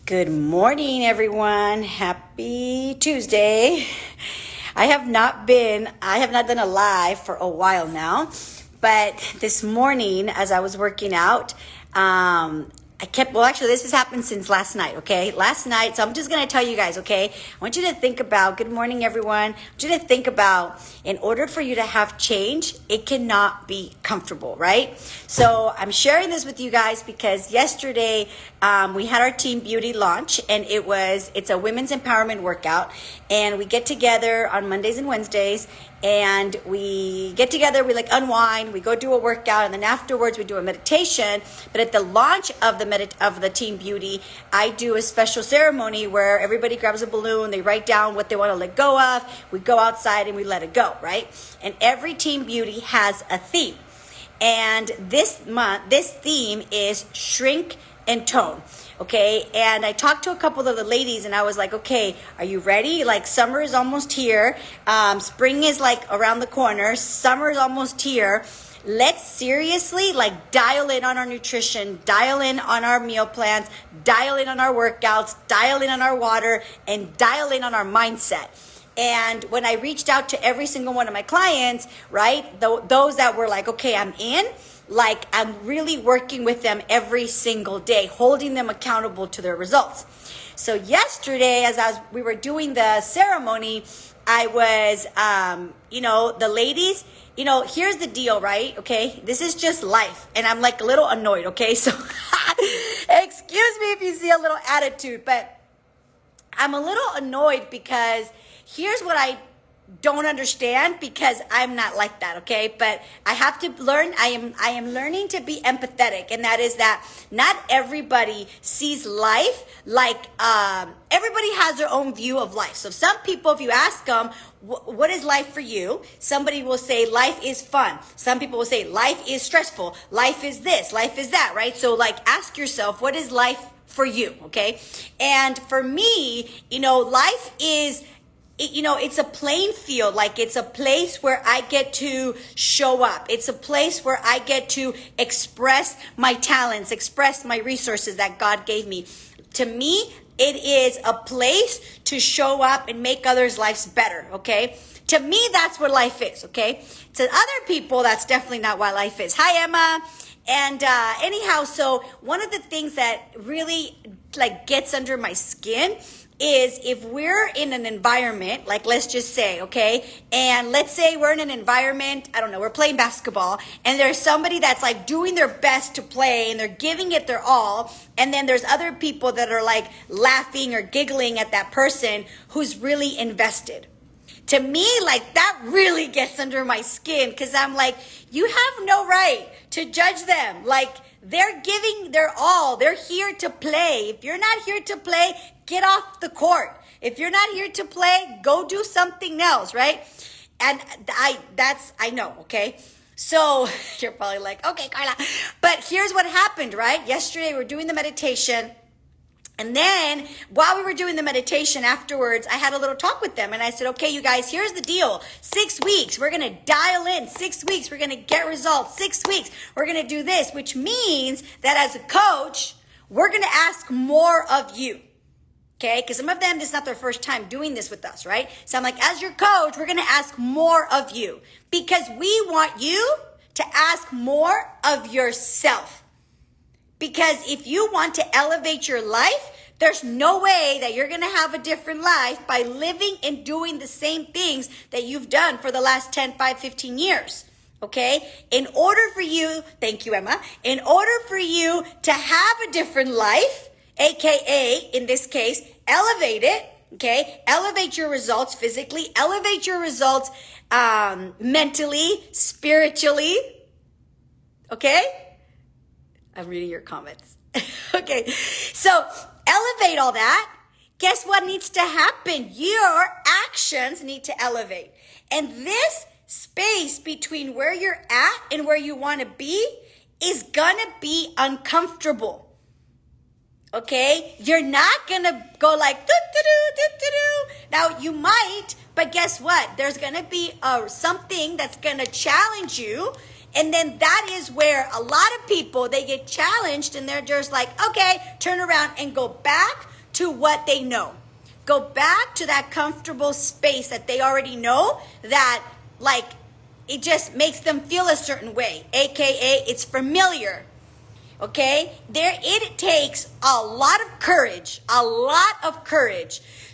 Good morning, everyone. Happy Tuesday. I have not done a live for a while now, but this morning as I was working out, actually, this has happened since last night, okay? Last night, so I'm just going to tell you guys, okay? I want you to think about, good morning, everyone. I want you to think about, in order for you to have change, it cannot be comfortable, right? So I'm sharing this with you guys because yesterday, we had our Team Beauty launch, and it's a women's empowerment workout, and we get together on Mondays and Wednesdays, and we get together, we unwind, we go do a workout, and then afterwards we do a meditation. But at the launch of the Team Beauty, I do a special ceremony where everybody grabs a balloon, they write down what they want to let go of, we go outside and we let it go, right? And every Team Beauty has a theme. And this month, this theme is shrink and tone. Okay, and I talked to a couple of the ladies and I was like, okay, are you ready? Summer is almost here. Spring is around the corner. Summer is almost here. Let's seriously dial in on our nutrition, dial in on our meal plans, dial in on our workouts, dial in on our water, and dial in on our mindset. And when I reached out to every single one of my clients, right, those that were like, okay, I'm in, I'm really working with them every single day, holding them accountable to their results. So yesterday, we were doing the ceremony, I was, the ladies, here's the deal, right? Okay, this is just life, and I'm a little annoyed. Okay, so excuse me if you see a little attitude, but I'm a little annoyed because here's what I don't understand, because I'm not like that, okay? But I have to learn, I am learning to be empathetic, and that is that not everybody sees life everybody has their own view of life. So some people, if you ask them, what is life for you? Somebody will say life is fun. Some people will say life is stressful. Life is this, life is that, right? So ask yourself, what is life for you, okay? And for me, life is, it's a playing field. It's a place where I get to show up. It's a place where I get to express my talents, express my resources that God gave me. To me, it is a place to show up and make others' lives better, okay? To me, that's what life is, okay? To other people, that's definitely not what life is. Hi, Emma. And anyhow, so one of the things that really gets under my skin is if we're in an environment, let's just say, okay, and let's say we're in an environment, I don't know, we're playing basketball, and there's somebody that's doing their best to play, and they're giving it their all, and then there's other people that are laughing or giggling at that person who's really invested. To me, that really gets under my skin, because I'm you have no right to judge them. They're giving their all. They're here to play. If you're not here to play, get off the court. If you're not here to play, go do something else, right? And I know, okay? So you're probably okay, Karla. But here's what happened, right? Yesterday, we're doing the meditation. And then while we were doing the meditation afterwards, I had a little talk with them. And I said, okay, you guys, here's the deal. 6 weeks, we're going to dial in. 6 weeks, we're going to get results. 6 weeks, we're going to do this, which means that as a coach, we're going to ask more of you. Okay, because some of them, this is not their first time doing this with us, right? So I'm as your coach, we're going to ask more of you, because we want you to ask more of yourself. Because if you want to elevate your life, there's no way that you're going to have a different life by living and doing the same things that you've done for the last 10, 5, 15 years. Okay? In order for you, thank you, Emma, in order for you to have a different life, AKA, in this case, elevate it, okay? Elevate your results physically, elevate your results mentally, spiritually, okay? I'm reading your comments. Okay, so elevate all that. Guess what needs to happen? Your actions need to elevate. And this space between where you're at and where you want to be is going to be uncomfortable. Okay? You're not going to go do. Now, you might, but guess what? There's going to be something that's going to challenge you. And then that is where a lot of people, they get challenged and they're just okay, turn around and go back to what they know. Go back to that comfortable space that they already know, that like it just makes them feel a certain way, aka it's familiar. Okay, it takes a lot of courage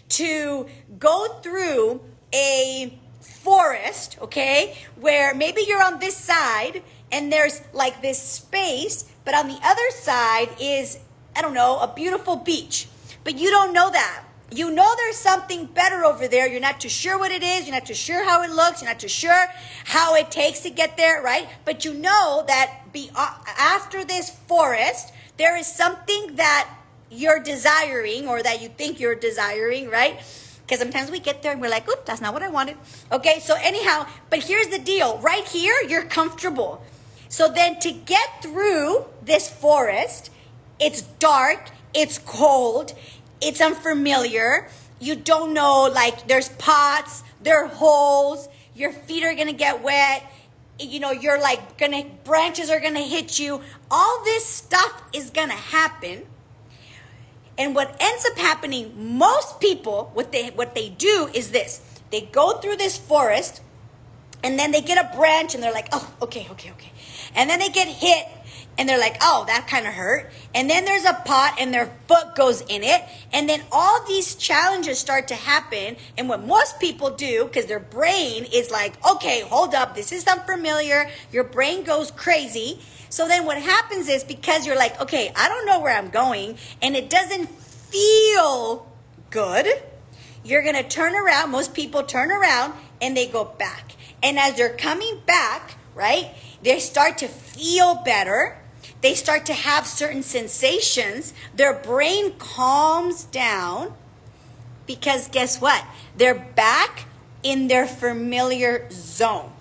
to go through a forest, okay, where maybe you're on this side and there's like this space, but on the other side is, I don't know, a beautiful beach. But you don't know that. You know there's something better over there. You're not too sure what it is. You're not too sure how it looks. You're not too sure how it takes to get there, right? But you know that after this forest, there is something that you're desiring, or that you think you're desiring, right? Because sometimes we get there and we're like, oop, that's not what I wanted. Okay, so anyhow, but here's the deal. Right here, you're comfortable. So then to get through this forest, it's dark, it's cold, it's unfamiliar. You don't know, like there's pots, there are holes, your feet are gonna get wet. You know, you're like branches are gonna hit you. All this stuff is gonna happen. And what ends up happening, most people, what they do is this. They go through this forest and then they get a branch and they're like, oh, okay. And then they get hit and they're like, oh, that kind of hurt. And then there's a pot and their foot goes in it. And then all these challenges start to happen. And what most people do, because their brain is like, okay, hold up, this is unfamiliar. Your brain goes crazy. So then what happens is, because you're like, okay, I don't know where I'm going and it doesn't feel good, you're going to turn around. Most people turn around and they go back. And as they're coming back, right, they start to feel better. They start to have certain sensations. Their brain calms down because guess what? They're back in their familiar zone.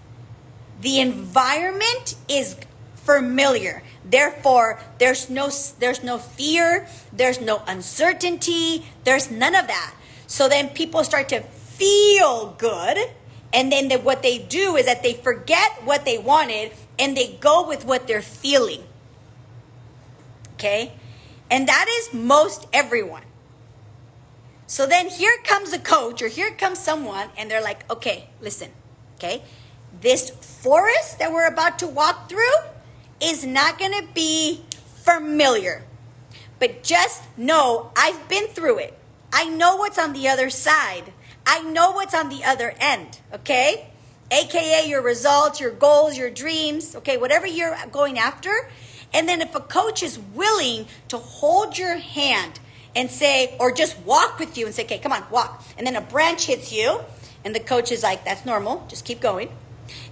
The environment is familiar. Therefore, there's no fear, there's no uncertainty, there's none of that. So then people start to feel good, and then what they do is that they forget what they wanted and they go with what they're feeling. Okay? And that is most everyone. So then here comes a coach, or here comes someone, and they're like, okay, listen, okay? This forest that we're about to walk through is not going to be familiar. But just know, I've been through it. I know what's on the other side. I know what's on the other end, okay? AKA your results, your goals, your dreams, okay, whatever you're going after. And then if a coach is willing to hold your hand and say, or just walk with you and say, okay, come on, walk. And then a branch hits you and the coach is like, that's normal, just keep going.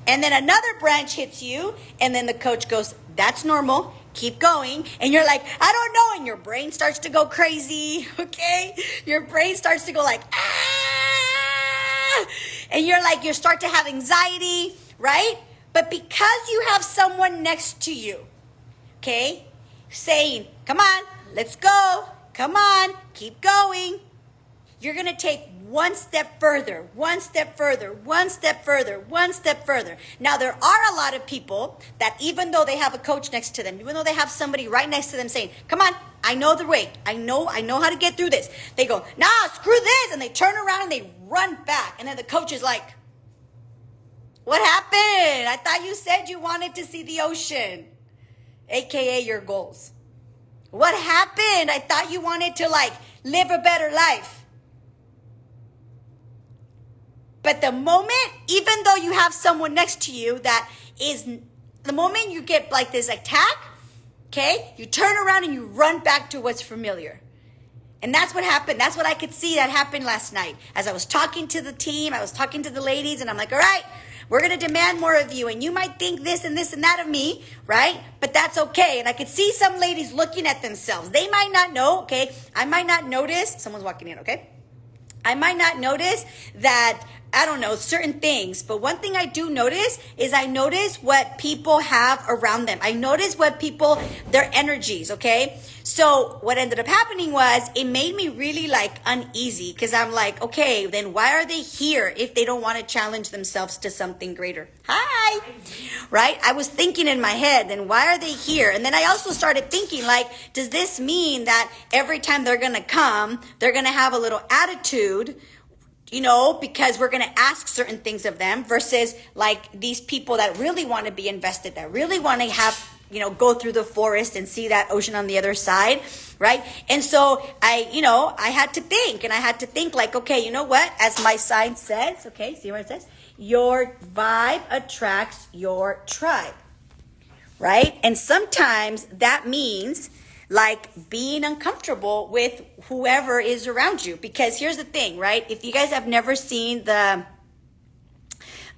And then another branch hits you and then the coach goes, that's normal, keep going. And you're like, I don't know. And your brain starts to go crazy, okay? Your brain starts to go like, ah! And you're like, you start to have anxiety, right? But because you have someone next to you, okay, saying, come on, let's go. Come on, keep going. You're going to take one step further, one step further, one step further, one step further. Now, there are a lot of people that even though they have a coach next to them, even though they have somebody right next to them saying, come on, I know the way. I know how to get through this. They go, nah, screw this. And they turn around and they run back. And then the coach is like, what happened? I thought you said you wanted to see the ocean, AKA your goals. What happened? I thought you wanted to live a better life. But the moment, even though you have someone next to you that is, the moment you get like this attack, okay, you turn around and you run back to what's familiar. And that's what happened. That's what I could see that happened last night. As I was talking to the team, I was talking to the ladies, and I'm like, all right, we're going to demand more of you. And you might think this and this and that of me, right? But that's okay. And I could see some ladies looking at themselves. They might not know, okay? I might not notice. Someone's walking in, okay? I might not notice that I don't know, certain things. But one thing I do notice is I notice what people have around them. I notice what people, their energies, okay? So what ended up happening was it made me really like uneasy because I'm like, okay, then why are they here if they don't want to challenge themselves to something greater? Hi. Right? I was thinking in my head, then why are they here? And then I also started thinking like, does this mean that every time they're going to come, they're going to have a little attitude, you know, because we're going to ask certain things of them versus like these people that really want to be invested, that really want to have, you know, go through the forest and see that ocean on the other side, right? And so I had to think, and I had to think like, okay, you know what? As my sign says, okay, see what it says? Your vibe attracts your tribe, right? And sometimes that means like being uncomfortable with whoever is around you. Because here's the thing, right? If you guys have never seen the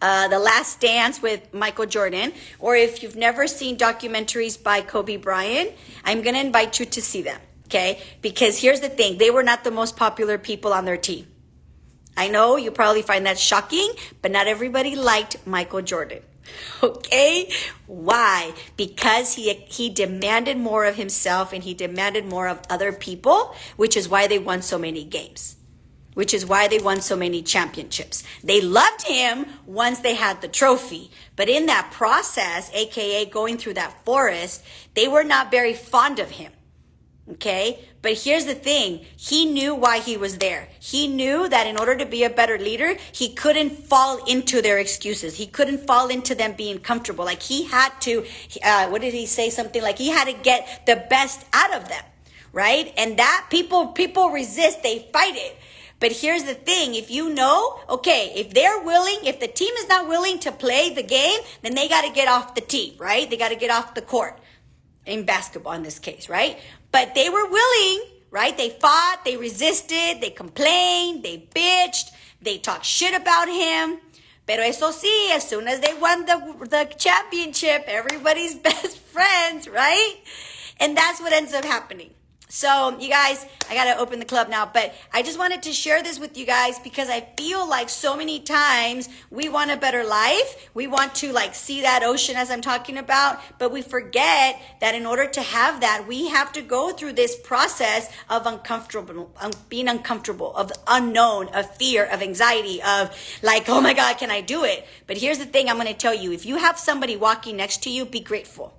Last Dance with Michael Jordan, or if you've never seen documentaries by Kobe Bryant, I'm going to invite you to see them, okay? Because here's the thing, they were not the most popular people on their team. I know you probably find that shocking, but not everybody liked Michael Jordan, okay? Why? Because he demanded more of himself and he demanded more of other people, which is why they won so many games. Which is why they won so many championships. They loved him once they had the trophy. But in that process, aka going through that forest, they were not very fond of him. Okay? But here's the thing. He knew why he was there. He knew that in order to be a better leader, he couldn't fall into their excuses. He couldn't fall into them being comfortable. Like he had to, what did he say? Something like he had to get the best out of them. Right? And that people resist, they fight it. But here's the thing, if you know, okay, if they're willing, if the team is not willing to play the game, then they got to get off the team, right? They got to get off the court in basketball in this case, right? But they were willing, right? They fought, they resisted, they complained, they bitched, they talked shit about him. Pero eso sí, as soon as they won the championship, everybody's best friends, right? And that's what ends up happening. So you guys, I got to open the club now, but I just wanted to share this with you guys because I feel like so many times we want a better life. We want to like see that ocean as I'm talking about, but we forget that in order to have that, we have to go through this process of being uncomfortable, of the unknown, of fear, of anxiety, of like, oh my God, can I do it? But here's the thing I'm going to tell you. If you have somebody walking next to you, be grateful.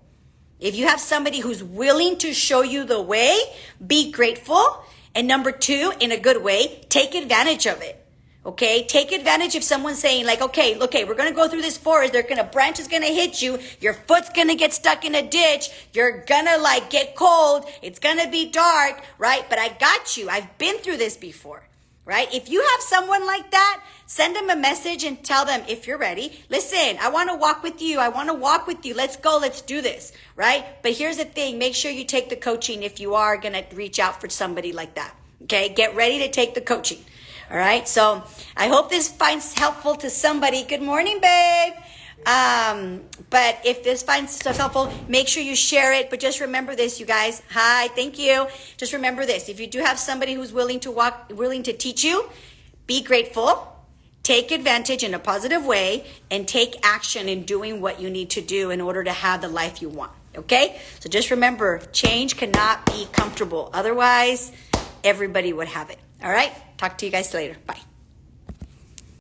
If you have somebody who's willing to show you the way, be grateful. And number two, in a good way, take advantage of it. Okay? Take advantage of someone saying like, okay, we're going to go through this forest. Branch is going to hit you. Your foot's going to get stuck in a ditch. You're going to like get cold. It's going to be dark, right? But I got you. I've been through this before. Right? If you have someone like that, send them a message and tell them if you're ready, listen, I want to walk with you. I want to walk with you. Let's go. Let's do this. Right? But here's the thing. Make sure you take the coaching if you are going to reach out for somebody like that. Okay? Get ready to take the coaching. All right? So I hope this finds helpful to somebody. Good morning, babe. But if this finds stuff helpful, make sure you share it. But just remember this, you guys. Hi, thank you. Just remember this. If you do have somebody who's willing to teach you, be grateful, take advantage in a positive way, and take action in doing what you need to do in order to have the life you want. Okay? So just remember, change cannot be comfortable. Otherwise, everybody would have it. All right? Talk to you guys later. Bye.